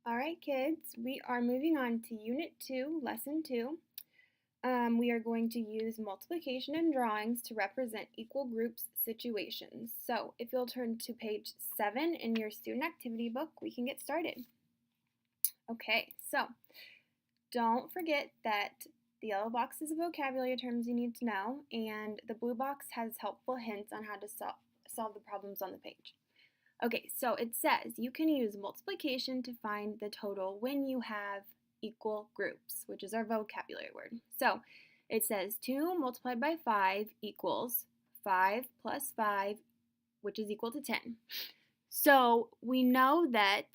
All right, kids, we are moving on to Unit 2, Lesson 2. We are going to use multiplication and drawings to represent equal groups situations. So if you'll turn to page 7 in your student activity book, we can get started. Okay, so don't forget that the yellow box is vocabulary terms you need to know, and the blue box has helpful hints on how to solve the problems on the page. Okay, so it says you can use multiplication to find the total when you have equal groups, which is our vocabulary word. So it says 2 multiplied by 5 equals 5 plus 5, which is equal to 10. So we know that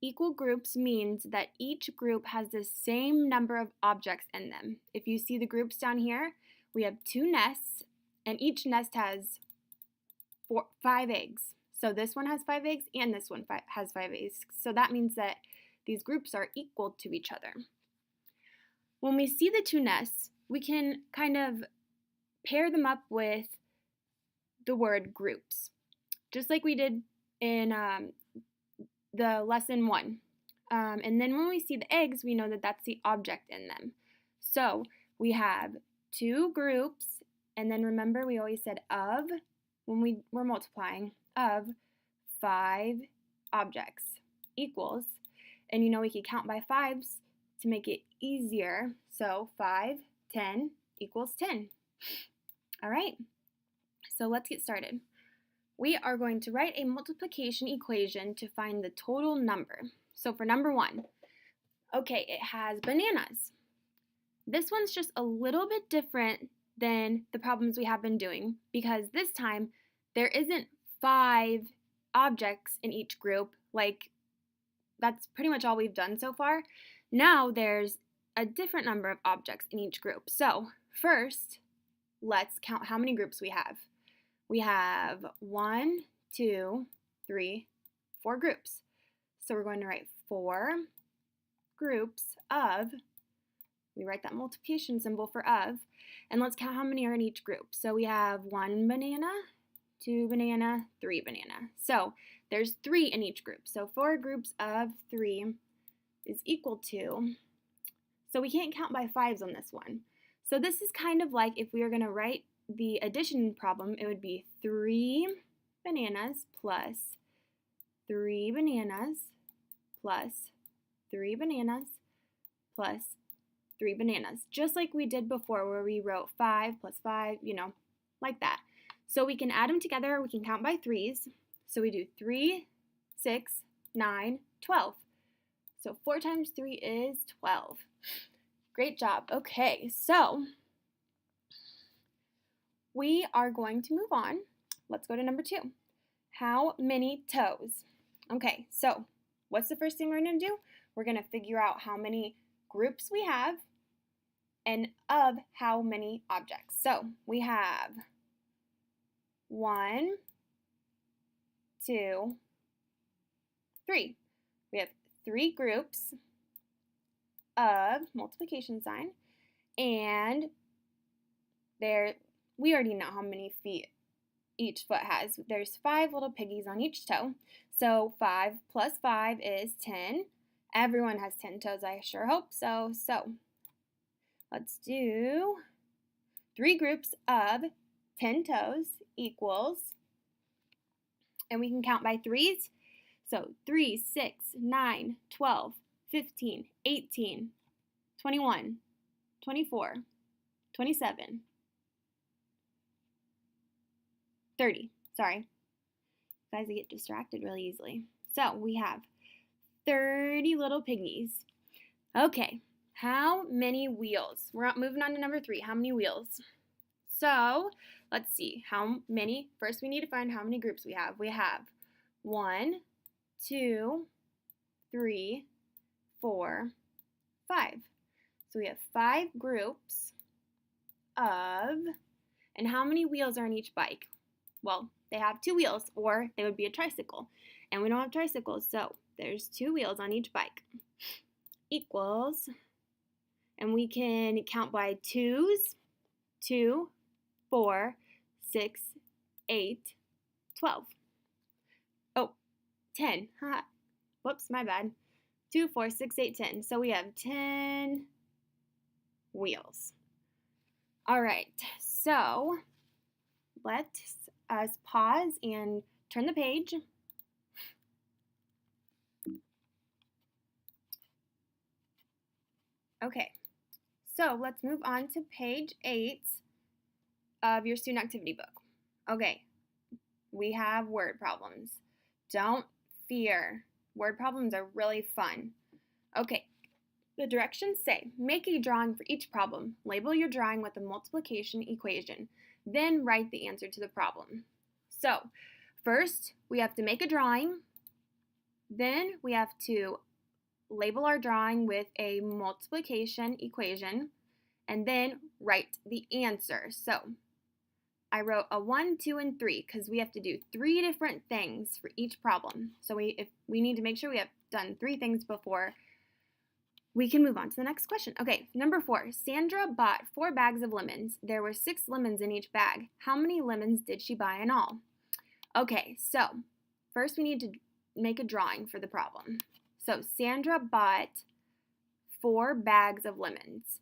equal groups means that each group has the same number of objects in them. If you see the groups down here, we have 2 nests, and each nest has 5 eggs. So this one has 5 eggs and this one has 5 eggs. So that means that these groups are equal to each other. When we see the 2 nests, we can kind of pair them up with the word groups, just like we did in the lesson 1. And then when we see the eggs, we know that that's the object in them. So we have 2 groups, and then remember we always said of when we were multiplying, of 5 objects equals, and we could count by 5s to make it easier. So 5, 10 equals 10. All right, so let's get started. We are going to write a multiplication equation to find the total number. So for number 1, okay, it has bananas. This one's just a little bit different than the problems we have been doing because this time there isn't 5 objects in each group. Like, that's pretty much all we've done so far. Now there's a different number of objects in each group. So first, let's count how many groups we have. We have 1, 2, 3, 4 groups. So we're going to write 4 groups of, we write that multiplication symbol for of, and let's count how many are in each group. So we have 1 banana, 2 banana, 3 banana. So there's 3 in each group. So 4 groups of 3 is equal to, so we can't count by 5s on this one. So this is kind of like if we were going to write the addition problem, it would be 3 bananas plus 3 bananas plus 3 bananas plus 3 bananas. Just like we did before where we wrote 5 plus 5, like that. So we can add them together, we can count by 3s. So we do 3, 6, 9, 12. So 4 times 3 is 12. Great job. Okay, so we are going to move on. Let's go to number 2. How many toes? Okay, so what's the first thing we're going to do? We're going to figure out how many groups we have and of how many objects. So we have 1, 2, 3. We have 3 groups of multiplication sign, and we already know how many feet each foot has. There's 5 little piggies on each toe. So 5 plus 5 is 10. Everyone has 10 toes, I sure hope so. So let's do 3 groups of 10 toes equals, and we can count by 3s. So 3, 6, 9, 12, 15, 18, 21, 24, 27, 30. Sorry. Guys, I get distracted really easily. So we have 30 little piggies. Okay, how many wheels? We're moving on to number 3. How many wheels? So let's see how many. First, we need to find how many groups we have. We have 1, 2, 3, 4, 5. So we have 5 groups of, and how many wheels are in each bike? Well, they have 2 wheels, or they would be a tricycle. And we don't have tricycles, so there's 2 wheels on each bike. Equals, and we can count by 2s, 2, 4, 6, 8, 12. Oh, 10. Whoops, my bad. 2, 4, 6, 8, 10. So we have 10 wheels. All right, so let us pause and turn the page. Okay, so let's move on to page 8 of your student activity book. Okay, we have word problems. Don't fear. Word problems are really fun. Okay, the directions say, make a drawing for each problem. Label your drawing with a multiplication equation. Then write the answer to the problem. So, first, we have to make a drawing. Then we have to label our drawing with a multiplication equation. And then write the answer. So, I wrote a 1, 2, and 3 because we have to do 3 different things for each problem. So we need to make sure we have done 3 things before we can move on to the next question. Okay, number 4. Sandra bought 4 bags of lemons. There were 6 lemons in each bag. How many lemons did she buy in all? Okay, so first we need to make a drawing for the problem. So Sandra bought 4 bags of lemons.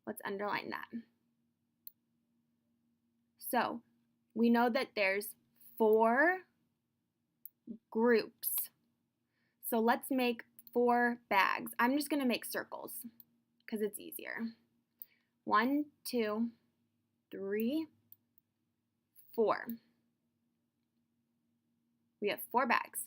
Let's underline that. So we know that there's 4 groups. So let's make 4 bags. I'm just going to make circles because it's easier. 1, 2, 3, 4. We have 4 bags.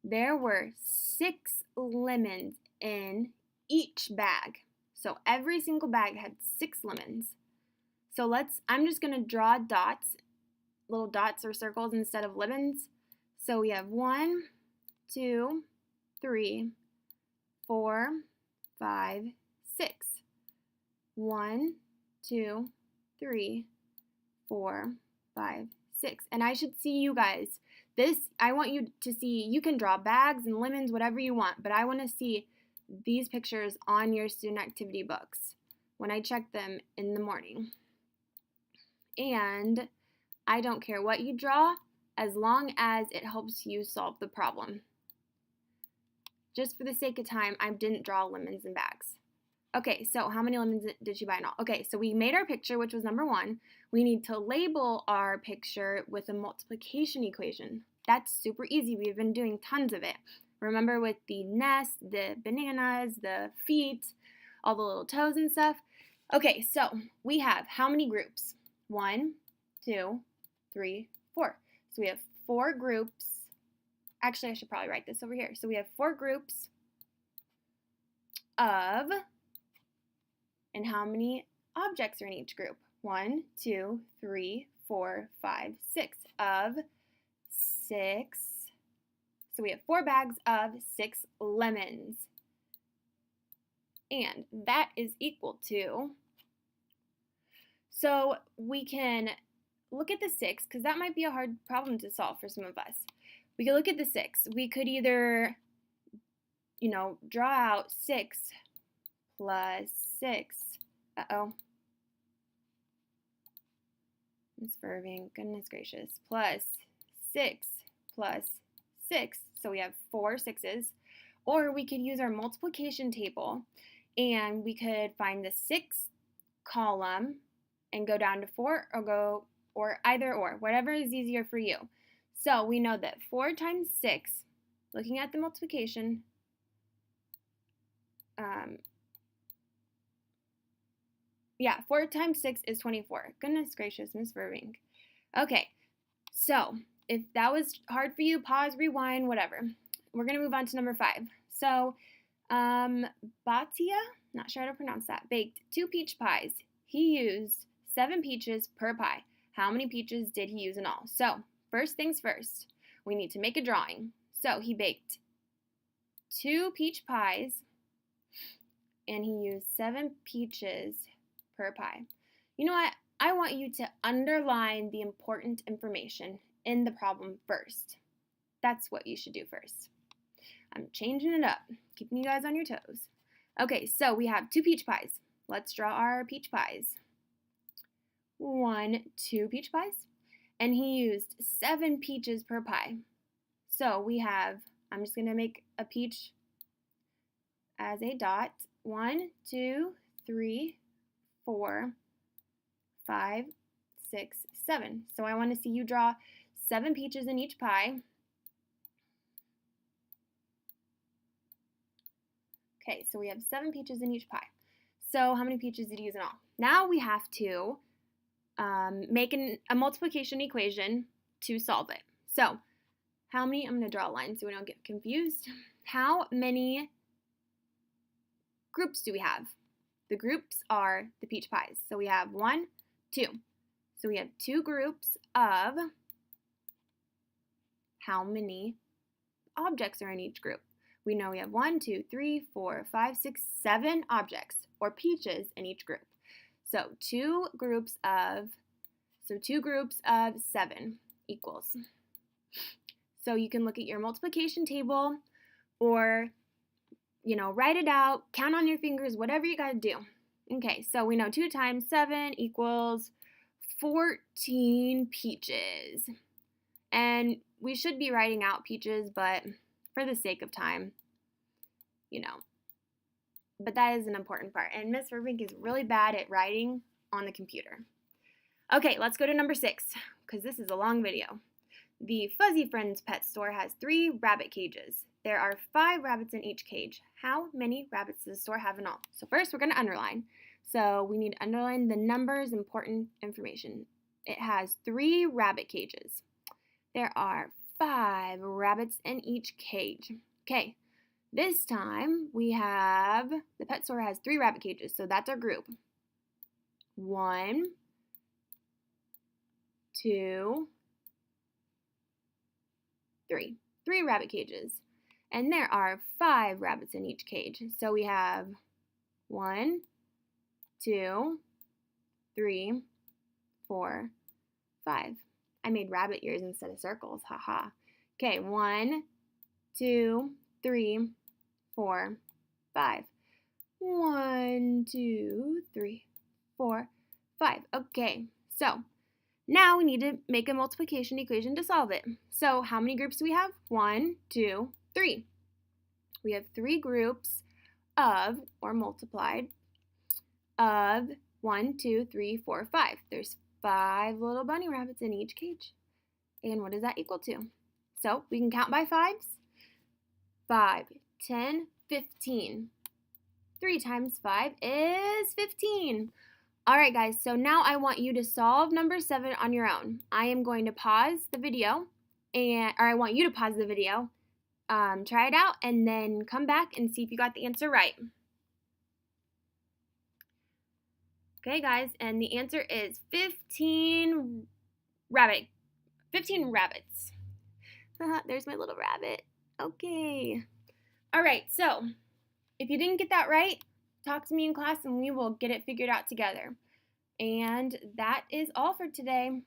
There were 6 lemons in each bag. So every single bag had 6 lemons. So I'm just going to draw dots, little dots or circles instead of lemons. So we have 1, 2, 3, 4, 5, 6. 1, 2, 3, 4, 5, 6. And I should see you guys. I want you to see, you can draw bags and lemons, whatever you want, but I want to see these pictures on your student activity books when I check them in the morning. And I don't care what you draw as long as it helps you solve the problem. Just for the sake of time, I didn't draw lemons in bags. Okay, so how many lemons did she buy in all? Okay, so we made our picture, which was number 1. We need to label our picture with a multiplication equation. That's super easy. We've been doing tons of it. Remember with the nest, the bananas, the feet, all the little toes and stuff? Okay, so we have how many groups? 1, 2, 3, 4. So we have 4 groups. Actually, I should probably write this over here. So we have 4 groups of, and how many objects are in each group? 1, 2, 3, 4, 5, 6 of 6. So we have 4 bags of 6 lemons. And that is equal to, so we can look at the 6 because that might be a hard problem to solve for some of us. We could look at the 6. We could either, draw out 6 plus 6. Miss Vervynck, goodness gracious. Plus 6 plus 6. So we have 4 6s. Or we could use our multiplication table and we could find the 6th column and go down to 4 or either or, whatever is easier for you. So we know that 4 times 6, looking at the multiplication, 4 times 6 is 24. Goodness gracious, Miss Vervynck. Okay, so if that was hard for you, pause, rewind, whatever. We're going to move on to number 5. So, Batia, not sure how to pronounce that, baked 2 peach pies. He used 7 peaches per pie. How many peaches did he use in all? So, first things first, we need to make a drawing. So, he baked 2 peach pies, and he used 7 peaches per pie. You know what? I want you to underline the important information in the problem first. That's what you should do first. I'm changing it up, keeping you guys on your toes. Okay, so we have 2 peach pies. Let's draw our peach pies. 1, 2 peach pies. And he used 7 peaches per pie. So we have, I'm just going to make a peach as a dot. 1, 2, 3, 4, 5, 6, 7. So I want to see you draw 7 peaches in each pie. Okay, so we have 7 peaches in each pie. So how many peaches did you use in all? Now we have to make a multiplication equation to solve it. So how many, I'm going to draw a line so we don't get confused. How many groups do we have? The groups are the peach pies. So we have 1, 2. So we have 2 groups of how many objects are in each group? We know we have 1, 2, 3, 4, 5, 6, 7 objects or peaches in each group. So 2 groups of 7 equals. So you can look at your multiplication table or, write it out, count on your fingers, whatever you got to do. Okay, so we know 2 times 7 equals 14 peaches. And we should be writing out peaches, but for the sake of time, But that is an important part. And Miss Vervynck is really bad at writing on the computer. Okay, let's go to number 6, because this is a long video. The Fuzzy Friends pet store has 3 rabbit cages. There are 5 rabbits in each cage. How many rabbits does the store have in all? So first we're going to underline. So we need to underline the numbers, important information. It has 3 rabbit cages. There are 5 rabbits in each cage. Okay, this time we have, the pet store has 3 rabbit cages, so that's our group. 1, 2, 3. 3 rabbit cages. And there are 5 rabbits in each cage. So we have 1, 2, 3, 4, 5. I made rabbit ears instead of circles, haha. Okay, 1, 2, 3, 4, 5. 1, 2, 3, 4, 5. Okay, so now we need to make a multiplication equation to solve it. So how many groups do we have? 1, 2, 3. We have 3 groups of, or multiplied, of 1, 2, 3, 4, 5. There's 5 little bunny rabbits in each cage. And what does that equal to? So we can count by 5s. 5, 10, 15. 3 times 5 is 15. All right, guys, so now I want you to solve number 7 on your own. I am going to pause the video, or I want you to pause the video, try it out, and then come back and see if you got the answer right. Okay, guys, and the answer is 15 rabbits. There's my little rabbit. Okay. All right, so if you didn't get that right, talk to me in class and we will get it figured out together. And that is all for today.